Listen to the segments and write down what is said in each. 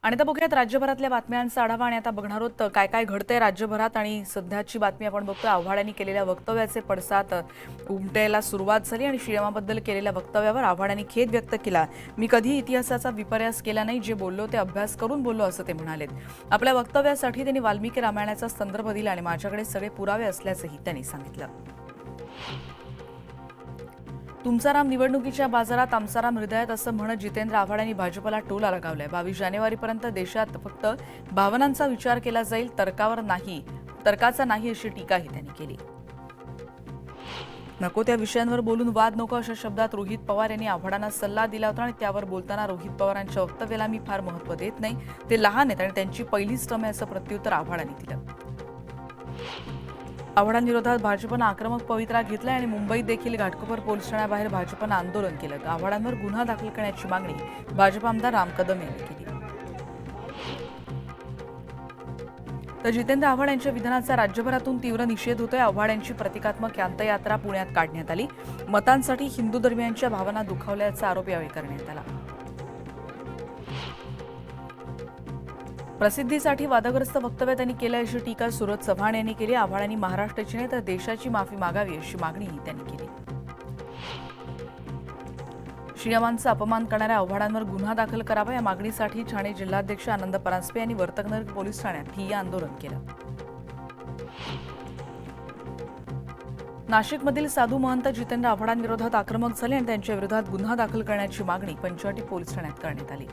आणि आता बघूयात राज्यभरातल्या बातम्यांचा आढावा आणि आता बघणार आहोत काय काय घडतंय राज्यभरात आणि सध्याची बातमी आपण बघतोय. आव्हाडांनी केलेल्या वक्तव्याचे पडसाद उमटायला सुरुवात झाली आणि श्रीरामाबद्दल केलेल्या वक्तव्यावर आव्हाडांनी खेद व्यक्त केला. मी कधी इतिहासाचा विपर्यास केला नाही, जे बोललो ते अभ्यास करून बोललो असं ते म्हणालेत. आपल्या वक्तव्यासाठी त्यांनी वाल्मिकी रामायणाचा संदर्भ दिला आणि माझ्याकडे सगळे पुरावे असल्याचंही त्यांनी सांगितलं. तुमचा राम निवडणुकीच्या बाजारात, आमचा राम हृदयात असं म्हणत जितेंद्र आव्हाड यांनी भाजपला टोला लगावलाय. 22 जानेवारीपर्यंत देशात फक्त भावनांचा विचार केला जाईल, तर्काचा नाही अशी टीकाही त्यांनी केली. नको त्या विषयांवर बोलून वाद नको अशा शब्दात रोहित पवार यांनी आव्हाडांना सल्ला दिला होता आणि त्यावर बोलताना रोहित पवारांच्या वक्तव्याला मी फार महत्त्व देत नाही, ते लहान आहेत आणि त्यांची पहिलीच टर्म आहे असं प्रत्युत्तर आव्हाडांनी दिलं. आव्हाडांविरोधात भाजपनं आक्रमक पवित्रा घेतलाय आणि मुंबईत देखील घाटकोपर पोलीस ठाण्याबाहेर भाजपनं आंदोलन केलं. आव्हाडांवर गुन्हा दाखल करण्याची मागणी भाजप आमदार राम कदम यांनी केली. तर जितेंद्र आव्हाड यांच्या विधानाचा राज्यभरातून तीव्र निषेध होतोय. आव्हाड यांची प्रतिकात्मक अंत्ययात्रा पुण्यात काढण्यात आली. मतांसाठी हिंदू धर्मियांच्या भावना दुखावल्याचा आरोप यावेळी करण्यात आला. प्रसिद्धीसाठी वादग्रस्त वक्तव्य त्यांनी केलं अशी टीका सुरत चव्हाण यांनी केली. आव्हाडांनी महाराष्ट्राची नाही तर देशाची माफी मागावी अशी मागणीही त्यांनी केली. श्रीरामांचा अपमान करणाऱ्या आव्हाडांवर गुन्हा दाखल करावा या मागणीसाठी ठाणे जिल्हाध्यक्ष आनंद परांजपे यांनी वर्तकनगर पोलीस ठाण्यात ठिय्या आंदोलन केलं. नाशिकमधील साधू महंत जितेंद्र आव्हाडांविरोधात आक्रमक झाले आणि त्यांच्या विरोधात गुन्हा दाखल करण्याची मागणी पंचवटी पोलीस ठाण्यात करण्यात आली.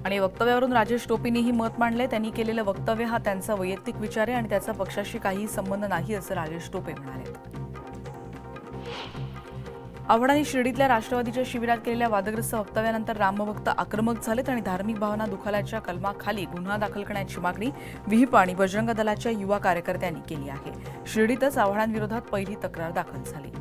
आणि वक्तव्यावरून राजेश टोपेंनीही मत मांडले. त्यांनी केलेलं वक्तव्य हा त्यांचा वैयक्तिक विचार आहे आणि त्याचा पक्षाशी काहीही संबंध नाही असं राजेश टोपे म्हणाले. आव्हाडांनी शिर्डीतल्या राष्ट्रवादीच्या शिबिरात केलेल्या वादग्रस्त वक्तव्यानंतर रामभक्त आक्रमक झालेत आणि धार्मिक भावना दुखावल्याच्या कलमाखाली गुन्हा दाखल करण्याची मागणी विहिप आणि बजरंग दलाच्या युवा कार्यकर्त्यांनी केली आहे. शिर्डीतच आव्हाडांविरोधात पहिली तक्रार दाखल झाली.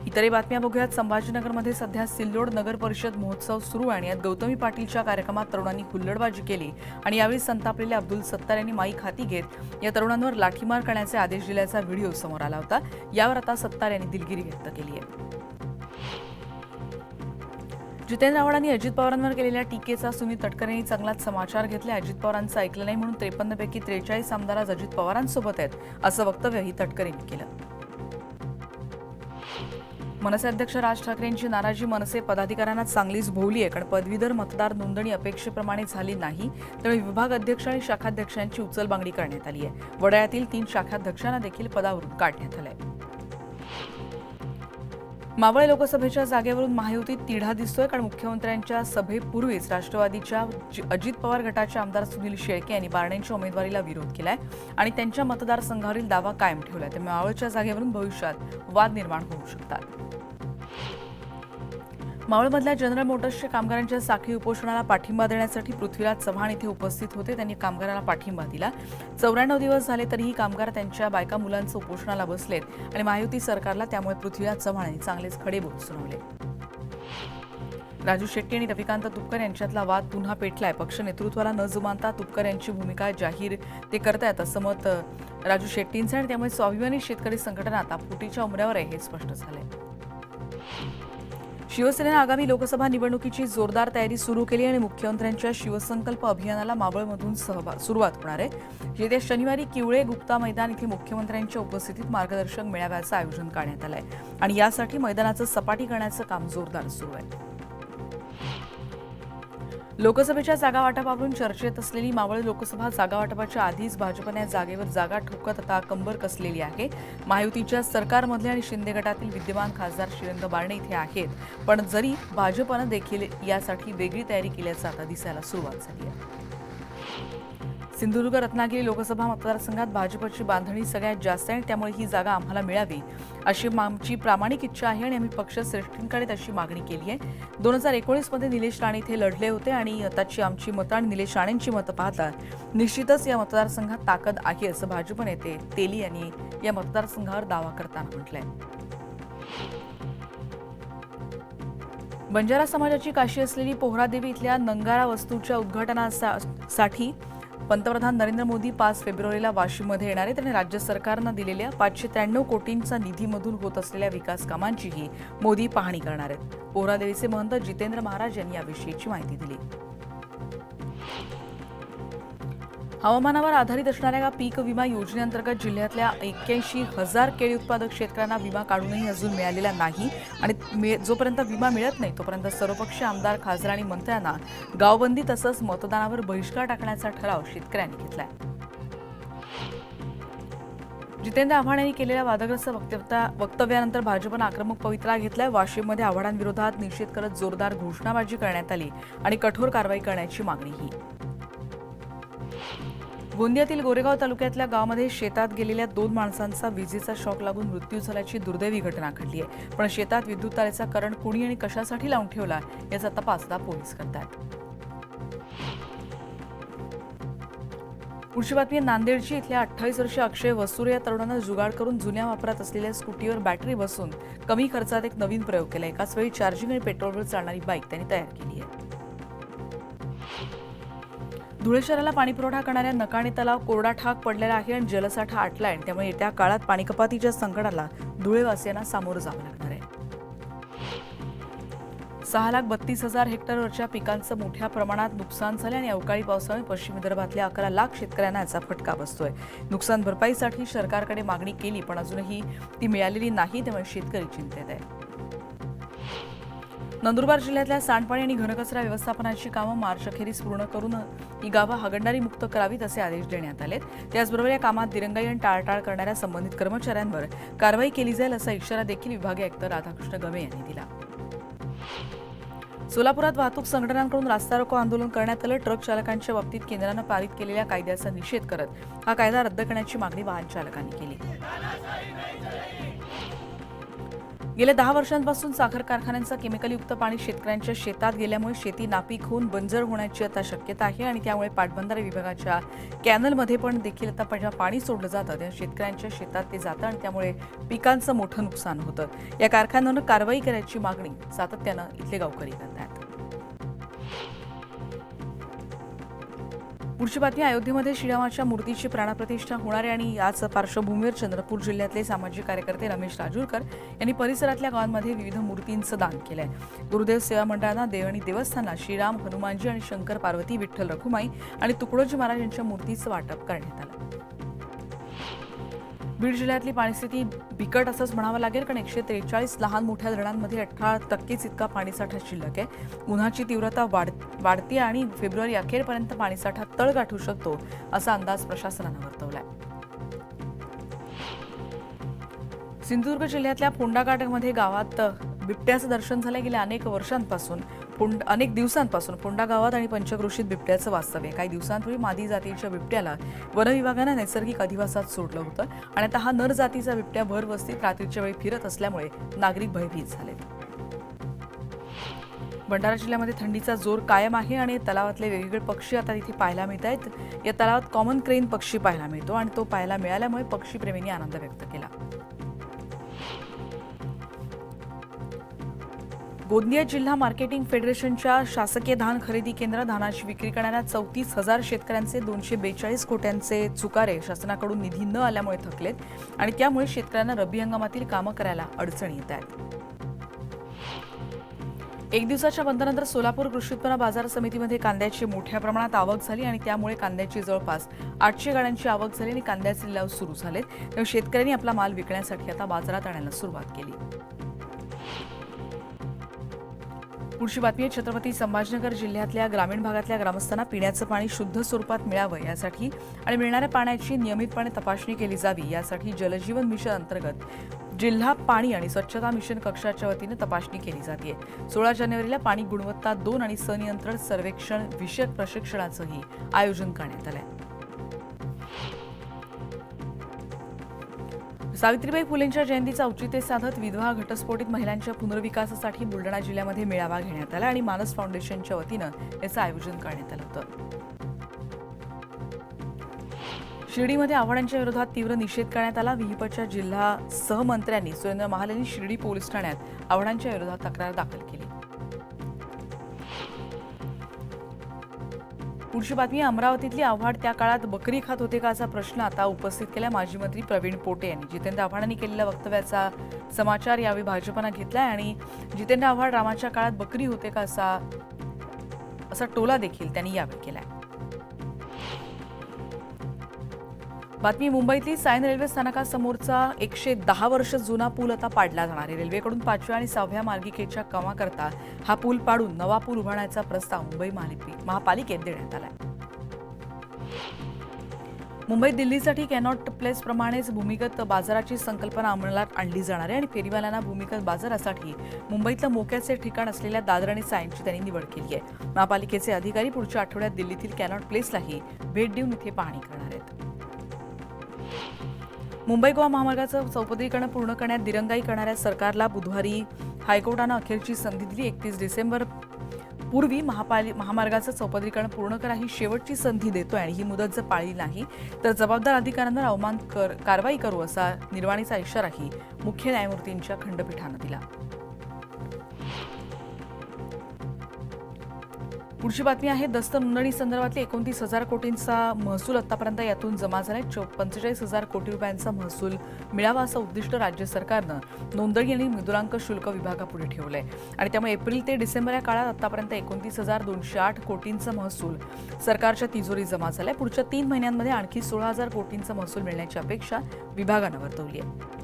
इतरही बातम्या बघूयात. संभाजीनगरमध्ये सध्या सिल्लोड नगर परिषद महोत्सव सुरू आहे आणि यात गौतमी पाटीलच्या कार्यक्रमात तरुणांनी हुल्लडबाजी केली आणि यावेळी संतापलेल्या अब्दुल सत्तार यांनी माईक हाती घेत या तरुणांवर लाठीमार करण्याचे आदेश दिल्याचा व्हिडिओ समोर आला होता. यावर आता सत्तार यांनी दिलगिरी व्यक्त केली आहे. जितेंद्र आव्हाडांनी अजित पवारांवर केलेल्या टीकेचा सुनील तटकरे यांनी चांगलाच समाचार घेतला. अजित पवारांचं ऐकलं नाही म्हणून 53 पैकी 43 आमदार आज अजित पवारांसोबत आहेत असं वक्तव्यही तटकरेंनी केलं. मनसे अध्यक्ष राज ठाकरे यांची नाराजी मनसे पदाधिकाऱ्यांना चांगलीच भोवली आहे, कारण पदवीधर मतदार नोंदणी अपेक्षेप्रमाणे झाली नाही, त्यामुळे विभाग अध्यक्ष आणि शाखाध्यक्षांची उचलबांगडी करण्यात आली आहे. वडाळ्यातील 3 शाखाध्यक्षांना देखील पदावरून काढण्यात आलंय. मावळ लोकसभेच्या जागेवरून महायुतीत तिढा दिसतोय, कारण मुख्यमंत्र्यांच्या सभेपूर्वीच राष्ट्रवादीच्या अजित पवार गटाचे आमदार सुनील शेळके यांनी बारण्यांच्या उमेदवारीला विरोध केलाय आणि त्यांच्या मतदारसंघावरील दावा कायम ठेवलाय. त्यामुळे मावळच्या जागेवरून भविष्यात वाद निर्माण होऊ शकतात. मावळमधल्या जनरल मोटर्सच्या कामगारांच्या साखळी उपोषणाला पाठिंबा देण्यासाठी पृथ्वीराज चव्हाण इथे उपस्थित होते. त्यांनी कामगारांना पाठिंबा दिला. 94 दिवस झाले तरीही कामगार त्यांच्या बायका मुलांचं उपोषणाला बसलेत आणि महायुती सरकारला त्यामुळे पृथ्वीराज चव्हाण यांनी चांगलेच खडेबोल सुनावले. राजू शेट्टी आणि रविकांत तुपकर यांच्यातला वाद पुन्हा पेटलाय. पक्ष नेतृत्वाला न जुमानता तुपकर यांची भूमिका जाहीर ते करतायत असं मत राजू शेट्टींचं आणि त्यामुळे स्वाभिमानी शेतकरी संघटना आता फुटीच्या उमऱ्यावर आहे हे स्पष्ट झालंय. शिवसेनेनं आगामी लोकसभा निवडणुकीची जोरदार तयारी सुरू केली आणि मुख्यमंत्र्यांच्या शिवसंकल्प अभियानाला मावळमधून सुरुवात होणार आहे. येत्या शनिवारी किवळे गुप्ता मैदान इथे मुख्यमंत्र्यांच्या उपस्थितीत मार्गदर्शक मेळाव्याचं आयोजन करण्यात आलंय आणि यासाठी मैदानाचं सपाटी करण्याचं काम जोरदार सुरू आहे. लोकसभेच्या जागा वाटपावरून चर्चेत असलेली मावळ लोकसभा जागा वाटपाच्या आधीच भाजपने या जागेवर जागा ठोकत आता कंबर कसलेली आहे. महायुतीच्या सरकारमधले आणि शिंदे गटातील विद्यमान खासदार श्रीरंग बारणे इथे आहेत, पण जरी भाजपनं देखील यासाठी वेगळी तयारी केल्याचं आता दिसायला सुरुवात झाली आहे. सिंधुदुर्ग रत्नागिरी लोकसभा मतदारसंघात भाजपची बांधणी सगळ्यात जास्त आहे, त्यामुळे ही जागा आम्हाला मिळावी अशी आमची प्रामाणिक इच्छा आहे आणि आम्ही पक्षश्रेष्ठींकडे तशी मागणी केली आहे. 2019 मध्ये निलेश राणे इथे लढले होते आणि आताची आमची मतं आणि निलेश राणेंची मतं पाहता निश्चितच या मतदारसंघात ताकद आहे असं भाजप नेते तेली यांनी या मतदारसंघावर दावा करताना म्हटलंय. बंजारा समाजाची काशी असलेली पोहरादेवी इथल्या नंगारा वास्तूच्या उद्घाटनासाठी पंतप्रधान नरेंद्र मोदी 5 फेब्रुवारीला वाशिममध्ये येणार आहेत आणि राज्य सरकारनं दिलेल्या 593 कोटींचा निधीमधून होत असलेल्या विकास कामांचीही मोदी पाहणी करणार आहेत. पोहरादेवीचे महंत जितेंद्र महाराज यांनी याविषयीची माहिती दिली. हवामानावर आधारित असणाऱ्या पीक विमा योजनेअंतर्गत जिल्ह्यातल्या 81,000 केळी उत्पादक शेतकऱ्यांना विमा काढूनही अजून मिळालेला नाही आणि जोपर्यंत विमा मिळत नाही तोपर्यंत सर्वपक्षीय आमदार, खासदार आणि मंत्र्यांना गावबंदी तसंच मतदानावर बहिष्कार टाकण्याचा ठराव शेतकऱ्यांनी घेतलाय. जितेंद्र आव्हाड यांनी केलेल्या वादग्रस्त वक्तव्यानंतर भाजपनं आक्रमक पवित्रा घेतलाय. वाशिममध्ये आव्हाडांविरोधात निषेध करत जोरदार घोषणाबाजी करण्यात आली आणि कठोर कारवाई करण्याची मागणीही. गोंदियातील गोरेगाव तालुक्यातल्या गावामध्ये शेतात गेलेल्या 2 माणसांचा विजेचा शॉक लागून मृत्यू झाल्याची दुर्दैवी घटना घडली आहे. पण शेतात विद्युत तारेचा करंट कुणी आणि कशासाठी लावून ठेवला याचा तपास आता पोलीस करतात. पुढची बातमी नांदेडची. इथल्या 28 वर्षीय अक्षय वसुरे या तरुणानं जुगाड करून जुन्या वापरात असलेल्या स्कूटीवर बॅटरी बसवून कमी खर्चात एक नवीन प्रयोग केला. एकाच वेळी चार्जिंग आणि पेट्रोलवर चालणारी बाईक त्यांनी तयार केली आहे. धुळे शहराला पाणीपुरवठा करणाऱ्या नकाणे तलाव कोरडा ठाक पडलेला आहे आणि जलसाठा आटलाय आणि त्यामुळे येत्या काळात पाणीकपातीच्या संकटाला धुळेवासियांना सामोरं जावं लागणार आहे. 6,32,000 हेक्टरवरच्या पिकांचं मोठ्या प्रमाणात नुकसान झाले आणि अवकाळी पावसामुळे पश्चिम विदर्भातल्या 11 लाख शेतकऱ्यांना याचा फटका बसतोय. नुकसान भरपाईसाठी सरकारकडे मागणी केली पण अजूनही ती मिळालेली नाही, त्यामुळे शेतकरी चिंतेत आहे. नंदुरबार जिल्ह्यातल्या सांडपाणी आणि घनकचरा व्यवस्थापनाची कामं मार्च अखेरीस पूर्ण करून ही गावं हागणदारी मुक्त करावीत असे आदेश देण्यात आलेत. त्याचबरोबर या कामात दिरंगाई आणि टाळाटाळ करणाऱ्या संबंधित कर्मचाऱ्यांवर कारवाई केली जाईल असा इशारा देखील विभागीय आयुक्त राधाकृष्ण गमे यांनी दिला. सोलापुरात वाहतूक संघटनांकडून रास्ता रोको आंदोलन करण्यात आलं. ट्रक चालकांच्या बाबतीत केंद्रानं पारित केलेल्या कायद्याचा निषेध करत हा कायदा रद्द करण्याची मागणी वाहन चालकांनी केली. गेल्या 10 वर्षांपासून साखर कारखान्यांचं केमिकलयुक्त पाणी शेतकऱ्यांच्या शेतात गेल्यामुळे शेती नापीक होऊन बंजर होण्याची आता शक्यता आहे आणि त्यामुळे पाटबंधारे विभागाच्या कॅनलमध्ये पण देखील आता जेव्हा पाणी सोडलं जातं तेव्हा शेतकऱ्यांच्या शेतात ते जातं आणि त्यामुळे पिकांचं मोठं नुकसान होतं. या कारखान्यांना कारवाई करायची मागणी सातत्यानं इथले गावकरी करतात. पुढची बातमी. अयोध्येमध्ये श्रीरामाच्या मूर्तीची प्राणप्रतिष्ठा होणार आहे आणि याच पार्श्वभूमीवर चंद्रपूर जिल्ह्यातले सामाजिक कार्यकर्ते रमेश राजूरकर यांनी परिसरातल्या गावांमध्ये विविध मूर्तींचं दान केलंय. गुरुदेव सेवा मंडळानं देवणी देवस्थानात श्रीराम, हनुमानजी आणि शंकर पार्वती, विठ्ठल रखुमाई आणि तुकडोजी महाराज यांच्या मूर्तीचं वाटप करण्यात आलं. बीड जिल्ह्यातली पाणीस्थिती बिकट असंच म्हणावं लागेल, कारण 143 लहान मोठ्या धरणांमध्ये 18% इतका पाणीसाठा शिल्लक आहे. उन्हाची तीव्रता वाढती आणि फेब्रुवारी अखेरपर्यंत पाणीसाठा तळ गाठू शकतो असा अंदाज प्रशासनानं वर्तवलाय. सिंधुदुर्ग जिल्ह्यातल्या फोंडाघाटमध्ये गावात बिबट्याचं दर्शन झालं. गेल्या अनेक दिवसांपासून फोंडा गावात आणि पंचक्रोशीत बिबट्याचं वास्तव्य. काही दिवसांपूर्वी मादी जातीच्या बिबट्याला वनविभागानं नैसर्गिक अधिवासात सोडलं होतं आणि आता हा नर जातीचा बिबट्या भर वस्तीत रात्रीच्या वेळी फिरत असल्यामुळे नागरिक भयभीत झालेत. भंडारा जिल्ह्यामध्ये थंडीचा जोर कायम आहे आणि तलावातले वेगवेगळे पक्षी आता इथे पाहायला मिळत आहेत. या तलावात कॉमन क्रेन पक्षी पाहायला मिळतो आणि तो पाहायला मिळाल्यामुळे पक्षीप्रेमींनी आनंद व्यक्त केला. गोंदिया जिल्हा मार्केटिंग फेडरेशनच्या शासकीय धान खरेदी केंद्र धानाची विक्री करणाऱ्या 34,000 शेतकऱ्यांचे 242 कोट्यांचे चुकारे शासनाकडून निधी न आल्यामुळे थकलेत आणि त्यामुळे शेतकऱ्यांना रब्बी हंगामातील कामं करायला अडचणी येत आहेत. 1 दिवसाच्या बंदनंतर सोलापूर कृषी उत्पन्न बाजार समितीमध्ये कांद्याची मोठ्या प्रमाणात आवक झाली आणि त्यामुळे कांद्याची जवळपास 800 गाड्यांची आवक झाली आणि कांद्याचे लिलाव सुरू झालेत. त्यामुळे शेतकऱ्यांनी आपला माल विकण्यासाठी आता बाजारात आणायला सुरुवात केली. पुढची बातमी. छत्रपती संभाजीनगर जिल्ह्यातल्या ग्रामीण भागातल्या ग्रामस्थांना पिण्याचं पाणी शुद्ध स्वरूपात मिळावं यासाठी आणि मिळणाऱ्या पाण्याची नियमितपणे तपासणी केली जावी यासाठी जलजीवन मिशन अंतर्गत जिल्हा पाणी आणि स्वच्छता मिशन कक्षाच्या वतीनं तपासणी केली जाते. 16 जानेवारीला पाणी गुणवत्ता 2 आणि सनियंत्रण सर्वेक्षण विषयक प्रशिक्षणाचंही आयोजन करण्यात आलंय. सावित्रीबाई फुलेंच्या जयंतीचं औचित्य साधत विधवा घटस्फोटित महिलांच्या पुनर्विकासासाठी बुलढाणा जिल्ह्यामध्ये मेळावा घेण्यात आला आणि मानस फाउंडेशनच्या वतीनं याचं आयोजन करण्यात आलं होतं. शिर्डीमध्ये आव्हाडांच्या विरोधात तीव्र निषेध करण्यात आला. विहिपच्या जिल्हा सहमंत्र्यांनी सुरेंद्र महाल यांनी शिर्डी पोलीस ठाण्यात आव्हाडांच्या विरोधात तक्रार दाखल केली. पुढची बातमी, अमरावतीतली आव्हाड त्या काळात बकरी खात होते का असा प्रश्न आता उपस्थित केला माजी मंत्री प्रवीण पोटे यांनी. जितेंद्र आव्हाडांनी केलेल्या वक्तव्याचा समाचार यावेळी भाजपनं घेतलाय आणि जितेंद्र आव्हाड रामाच्या काळात बकरी होते का असा टोला देखील त्यांनी यावेळी केलाय. बातमी, मुंबईतली सायन रेल्वे स्थानकासमोरचा 110 वर्ष जुना पूल आता पाडला जाणार आहे. रेल्वेकडून 5व्या आणि 6व्या मार्गिकेच्या कामाकरता हा पूल पाडून नवा पूल उभारण्याचा प्रस्ताव मुंबई महापालिकेत देण्यात आला. मुंबईत दिल्लीसाठी कॅनॉट प्लेस प्रमाणेच भूमिगत बाजाराची संकल्पना अंमलात आणली जाणार आहे आणि फेरीवाल्यांना भूमिगत बाजारासाठी मुंबईतलं मोक्याचे ठिकाण असलेल्या दादर आणि सायनची त्यांनी निवड केली आहे. महापालिकेचे अधिकारी पुढच्या आठवड्यात दिल्लीतील कॅनॉट प्लेसलाही भेट देऊन इथे पाहणी करणार आहेत. मुंबई गोवा महामार्गाचं चौपदरीकरण पूर्ण करण्यात दिरंगाई करणाऱ्या सरकारला बुधवारी हायकोर्टानं अखेरची संधी दिली. 31 डिसेंबर पूर्वी महामार्गाचं चौपदरीकरण पूर्ण करा ही शेवटची संधी देतोय आणि ही मुदत जर पाळली नाही तर जबाबदार अधिकाऱ्यांवर अवमान कारवाई करू असा निर्वाणीचा इशाराही मुख्य न्यायमूर्तींच्या खंडपीठानं दिला. पुढची बातमी आहे, दस्त नोंदणी संदर्भातले 29,000 कोटींचा महसूल आतापर्यंत यातून जमा झालाय. 45,000 कोटी रुपयांचा महसूल मिळावा असं उद्दिष्ट राज्य सरकारनं नोंदणी आणि मृदुलांक शुल्क विभागापुढे ठेवलंय आणि त्यामुळे एप्रिल ते डिसेंबर या काळात आतापर्यंत 29,208 कोटींचा महसूल सरकारच्या तिजोरी जमा झालाय. पुढच्या 3 महिन्यांमध्ये आणखी 16,000 कोटींचा महसूल मिळण्याची अपेक्षा विभागानं वर्तवली आहे.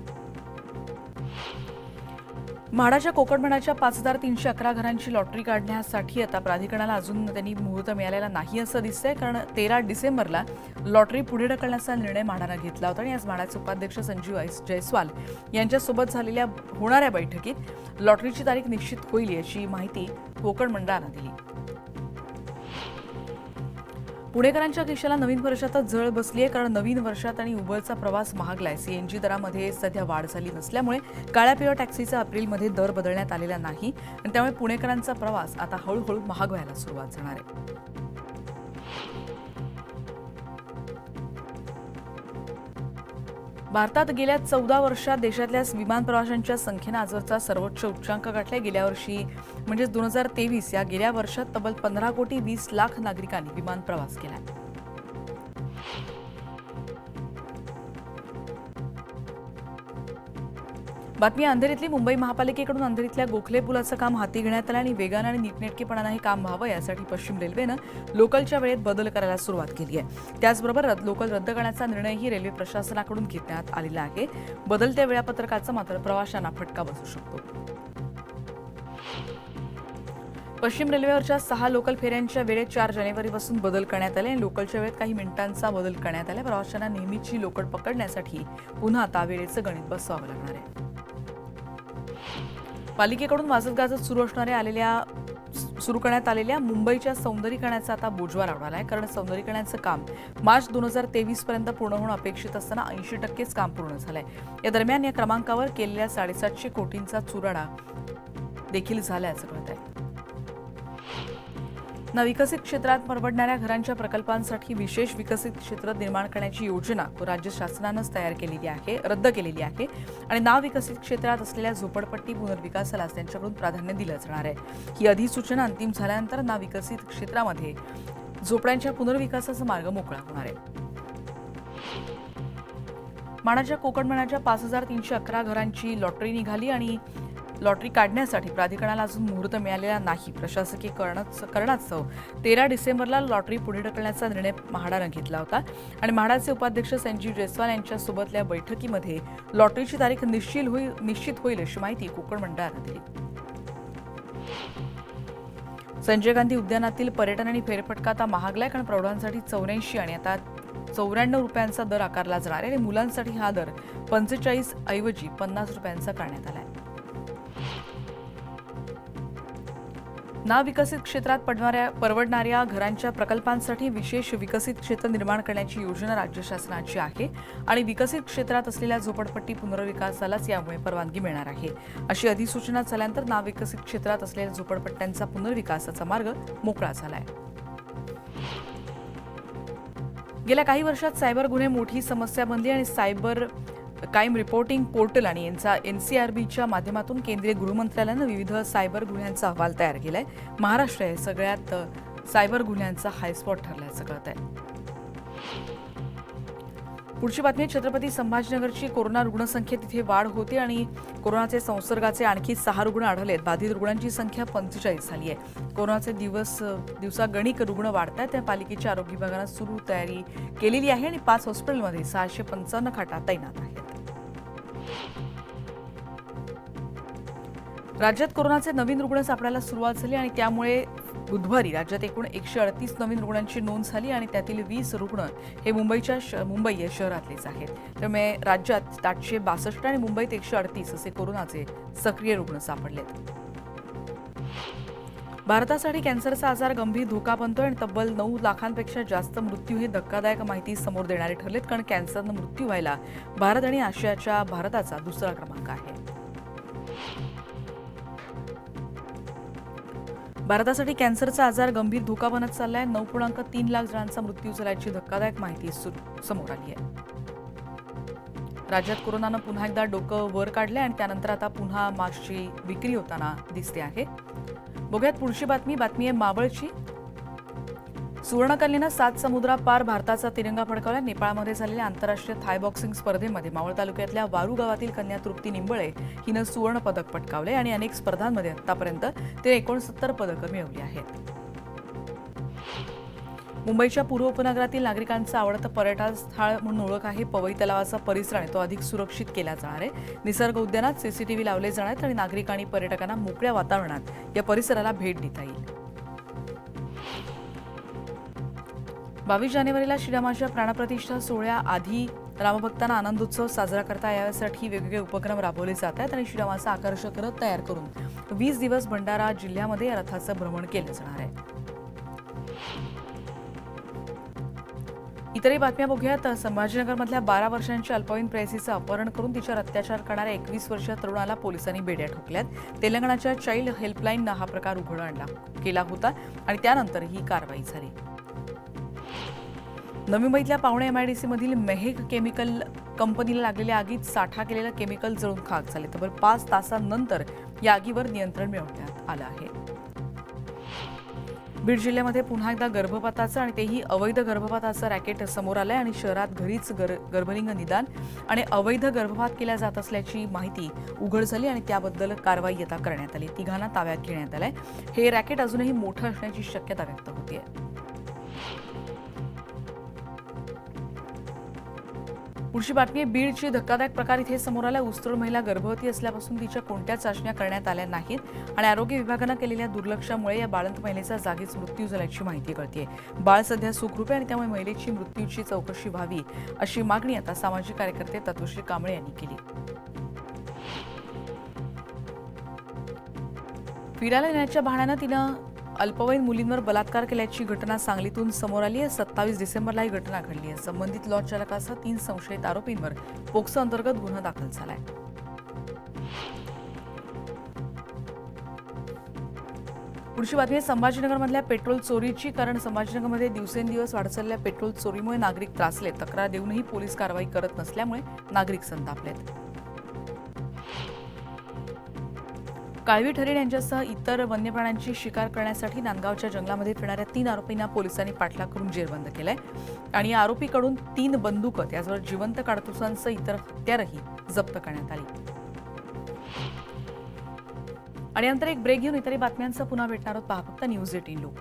म्हाडाच्या कोकणमनाच्या 5,311 घरांची लॉटरी काढण्यासाठी आता प्राधिकरणाला अजून त्यांनी मुहूर्त मिळालेला नाही असं दिसतंय, कारण 13 डिसेंबरला लॉटरी पुढे ढकलण्याचा निर्णय म्हाडानं घेतला होता आणि आज म्हाडाचे उपाध्यक्ष संजीव जयस्वाल यांच्यासोबत झालेल्या होणाऱ्या बैठकीत लॉटरीची तारीख निश्चित होईल याची माहिती कोकण मंडळानं दिली. पुणेकरांच्या खिशाला नवीन वर्षातच झळ बसली आहे, कारण नवीन वर्षात आणि उबरचा प्रवास महागलाय. सीएनजी दरामध्ये सध्या वाढ झाली नसल्यामुळे काळ्या पिवळ्या टॅक्सीचा एप्रिलमध्ये दर बदलण्यात आलेला नाही आणि त्यामुळे पुणेकरांचा प्रवास आता हळूहळू महाग व्हायला सुरुवात झाणार आहे. भारतात गेल्या 14 वर्षात देशातल्या विमान प्रवाशांच्या संख्येनं आजवरचा सर्वोच्च उच्चांक गाठलाय. गेल्या वर्षी म्हणजेच 2023 या गेल्या वर्षात तब्बल 15,20,00,000 नागरिकांनी विमान प्रवास केला. बातमी, अंधेरीतली मुंबई महापालिकेकडून अंधेरीतल्या गोखले पुलाचं काम हाती घेण्यात आलं आणि वेगानं आणि नीटनेटकेपणानं हे काम व्हावं यासाठी पश्चिम रेल्वेनं लोकलच्या वेळेत बदल करायला सुरुवात केली आहे. त्याचबरोबर लोकल रद्द करण्याचा निर्णयही रेल्वे प्रशासनाकडून घेण्यात आलेला आहे. बदलत्या वेळापत्रकाचा मात्र प्रवाशांना फटका बसू शकतो. पश्चिम रेल्वेवरच्या 6 लोकल फेऱ्यांच्या वेळेत 4 जानेवारीपासून बदल करण्यात आले आणि लोकलच्या वेळेत काही मिनिटांचा बदल करण्यात आला. प्रवाशांना नेहमीची लोकल पकडण्यासाठी पुन्हा आता वेळेचं गणित बसवावं लागणार आहे. पालिकेकडून वाजत गाजत सुरू करण्यात आलेल्या मुंबईच्या सौंदर्यीकरणाचा आता बोजवा लावणार आहे, कारण सौंदर्यीकरणाचं काम मार्च 2023 पर्यंत पूर्ण होणं अपेक्षित असताना 80% काम पूर्ण झालंय. या दरम्यान या क्रमांकावर केलेल्या 750 कोटींचा चुराडा देखील झाल्याचं कळत आहे. विकसित क्षेत्रात परवडणाऱ्या घरांच्या प्रकल्पांसाठी विशेष विकसित क्षेत्र निर्माण करण्याची योजना राज्य शासनानंच रद्द केलेली आहे आणि विकसित क्षेत्रात असलेल्या झोपडपट्टी पुनर्विकासाला त्यांच्याकडून प्राधान्य दिलं जाणार आहे. ही अधिसूचना अंतिम झाल्यानंतर विकसित क्षेत्रामध्ये झोपड्यांच्या पुनर्विकासाचा मार्ग मोकळा होणार आहे. म्हाडाच्या कोकणमनाच्या 5,311 घरांची लॉटरी निघाली आणि लॉटरी काढण्यासाठी प्राधिकरणाला अजून मुहूर्त मिळालेला नाही. प्रशासकीय कारणास्तव 13 डिसेंबरला लॉटरी पुढे ढकलण्याचा निर्णय म्हाडानं घेतला होता आणि म्हाडाचे उपाध्यक्ष संजीव जयस्वाल यांच्यासोबतल्या बैठकीमध्ये लॉटरीची तारीख निश्चित होईल अशी माहिती कोकण मंडळानं दिली. संजय गांधी उद्यानातील पर्यटन आणि फेरफटका आता महागलाय, कारण प्रौढांसाठी 84 आणि आता 94 रुपयांचा दर आकारला जाणार आहे आणि मुलांसाठी हा दर 45 ऐवजी 50 रुपयांचा करण्यात आला आहे. विकसित क्षेत्रात परवडणाऱ्या घरांच्या प्रकल्पांसाठी विशेष विकसित क्षेत्र निर्माण करण्याची योजना राज्य शासनाची आहे आणि विकसित क्षेत्रात असलेल्या झोपडपट्टी पुनर्विकासालाच यामुळे परवानगी मिळणार आहे. अशी अधिसूचना झाल्यानंतर विकसित क्षेत्रात असलेल्या झोपडपट्ट्यांचा पुनर्विकासाचा मार्ग मोकळा झालाय. गेल्या काही वर्षात सायबर गुन्हे मोठी समस्या बनली आणि सायबर क्राईम रिपोर्टिंग पोर्टल आणि एनसीआरबीच्या माध्यमातून केंद्रीय गृहमंत्रालयानं विविध सायबर गुन्ह्यांचा अहवाल तयार केलाय. महाराष्ट्र हे सगळ्यात सायबर गुन्ह्यांचा हायस्पॉट ठरल्याचं कळत आहे. पुढची बातमी आहे छत्रपती संभाजीनगरची. कोरोना रुग्णसंख्येत तिथे वाढ होते आणि कोरोनाचे संसर्गाचे आणखी 6 रुग्ण आढळलेत. बाधित रुग्णांची संख्या 45 झाली आहे. कोरोनाचे दिवसागणिक रुग्ण वाढत आहेत. त्या पालिकेच्या आरोग्य विभागानं सुरू तयारी केलेली आहे आणि 5 हॉस्पिटलमध्ये 655 खाटा तैनात आहेत. राज्यात कोरोनाचे नवीन रुग्ण सापडायला सुरुवात झाली आणि त्यामुळे बुधवारी राज्यात एकूण 138 नवीन रुग्णांची नोंद झाली आणि त्यातील 20 रुग्ण हे मुंबई या शहरातलेच आहेत. त्यामुळे राज्यात 862 आणि मुंबईत 138 असे कोरोनाचे सक्रिय रुग्ण सापडलेत. भारतासाठी कॅन्सरचा आजार गंभीर धोका बनतोय आणि तब्बल 9 लाखांपेक्षा जास्त मृत्यू हे धक्कादायक माहिती समोर देणारे ठरलेत. कारण कॅन्सरनं मृत्यू व्हायला भारत आणि आशियाच्या भारताचा दुसरा क्रमांक आहे. भारतासाठी कॅन्सरचा आजार गंभीर धोका बनत चाललाय. 9.3 लाख जणांचा मृत्यू झाल्याची धक्कादायक माहिती समोर आली आहे. राज्यात कोरोनानं पुन्हा एकदा डोकं वर काढलंय आणि त्यानंतर आता पुन्हा मास्कची विक्री होताना दिसते आहे. बघूयात पुढची बातमी आहे मावळची. सुवर्णकन्येनं 7 समुद्रापार भारताचा तिरंगा फडकावला. नेपाळमध्ये झालेल्या आंतरराष्ट्रीय थाय बॉक्सिंग स्पर्धेमध्ये मावळ तालुक्यातल्या वारू गावातील कन्या तृप्ती निंबळे हिनं सुवर्ण पदक पटकावले आणि अनेक स्पर्धांमध्ये आतापर्यंत तिने 69 पदकं मिळवली आहेत. मुंबईच्या पूर्व उपनगरातील नागरिकांचं आवडतं पर्यटन स्थळ म्हणून ओळख आहे पवई तलावाचा परिसर आणि तो अधिक सुरक्षित केला जाणार आहे. निसर्ग उद्यानात सीसीटीव्ही लावले जाणार आहेत आणि नागरिक आणि पर्यटकांना मोकळ्या वातावरणात या परिसराला भेट देता येईल. 22 जानेवारीला श्रीरामाच्या प्राणप्रतिष्ठा सोहळ्याआधी रामभक्तांना आनंदोत्सव साजरा करता यासाठी वेगवेगळे उपक्रम राबवले जात आहेत आणि श्रीरामाचा आकर्षक रथ तयार करून 20 दिवस भंडारा जिल्ह्यामध्ये या रथाचं भ्रमण केलं जाणार आहे. इतरही बातम्या बघूयात. संभाजीनगरमधल्या 12 वर्षांच्या अल्पवयीन प्रेयसीचं अपहरण करून तिच्यावर अत्याचार करणाऱ्या 21 वर्षीय तरुणाला पोलिसांनी बेड्या ठोकल्यात. तेलंगणाच्या चाइल्ड हेल्पलाईननं हा प्रकार उघड केला होता आणि त्यानंतर ही कारवाई झाली. नवी मुंबईतल्या पावणे MIDC मधील मेहेक केमिकल कंपनीला लागलेल्या आगीत साठा केलेलं केमिकल जळून खाक झाले. तब्बल 5 तासांनंतर या आगीवर नियंत्रण मिळवण्यात आलं आहे. बीड जिल्ह्यामध्ये पुन्हा एकदा गर्भपाताचं आणि तेही अवैध गर्भपाताचं रॅकेट समोर आलंय आणि शहरात घरीच गर्भलिंग निदान आणि अवैध गर्भपात केला जात असल्याची माहिती उघड झाली आणि त्याबद्दल कारवाई आता करण्यात आली. 3 ताब्यात घेण्यात आलंय. हे रॅकेट अजूनही मोठं असण्याची शक्यता व्यक्त होतीये. पुढची बातमी आहे बीडची. धक्कादायक प्रकार इथे समोर आला. उस्तर महिला गर्भवती असल्यापासून तिच्या कोणत्या चाचण्या करण्यात आल्या नाहीत आणि आरोग्य विभागानं केलेल्या दुर्लक्षामुळे या बाळंत महिलेचा जागीच मृत्यू झाल्याची माहिती कळतेय. बाळ सध्या सुखरूप आहे आणि त्यामुळे महिलेची मृत्यूची चौकशी व्हावी अशी मागणी आता सामाजिक कार्यकर्ते तत्वश्री कांबळे यांनी केली. फिरायला नेण्याच्या बहाण्यानं तिनं अल्पवयीन मुलींवर बलात्कार केल्याची घटना सांगलीतून समोर आली आहे. 27 डिसेंबरला ही घटना घडली आहे. संबंधित लॉज चालकासह 3 संशयित आरोपींवर पोक्सो अंतर्गत गुन्हा दाखल झालाय. पुढची बातमी आहे संभाजीनगरमधल्या पेट्रोल चोरीची. कारण संभाजीनगरमध्ये दिवसेंदिवस वाढत चाललेल्या पेट्रोल चोरीमुळे नागरिक त्रासलेत. तक्रार देऊनही पोलीस कारवाई करत नसल्यामुळे नागरिक संतापलेत. काळवीट हरीण यांच्यासह इतर वन्य प्राण्यांची शिकार करण्यासाठी नांदगावच्या जंगलामध्ये फिरणाऱ्या 3 आरोपींना पोलिसांनी पाठलाग करून जेरबंद केलाय आणि या आरोपीकडून 3 बंदुकं त्याचबरोबर जिवंत काडतुसांसह इतर हत्यारही जप्त करण्यात आली. आणि नंतर एक ब्रेक घेऊन इतर बातम्यांचा पुन्हा भेटणार आहोत. पहा फक्त न्यूज 18 लोक.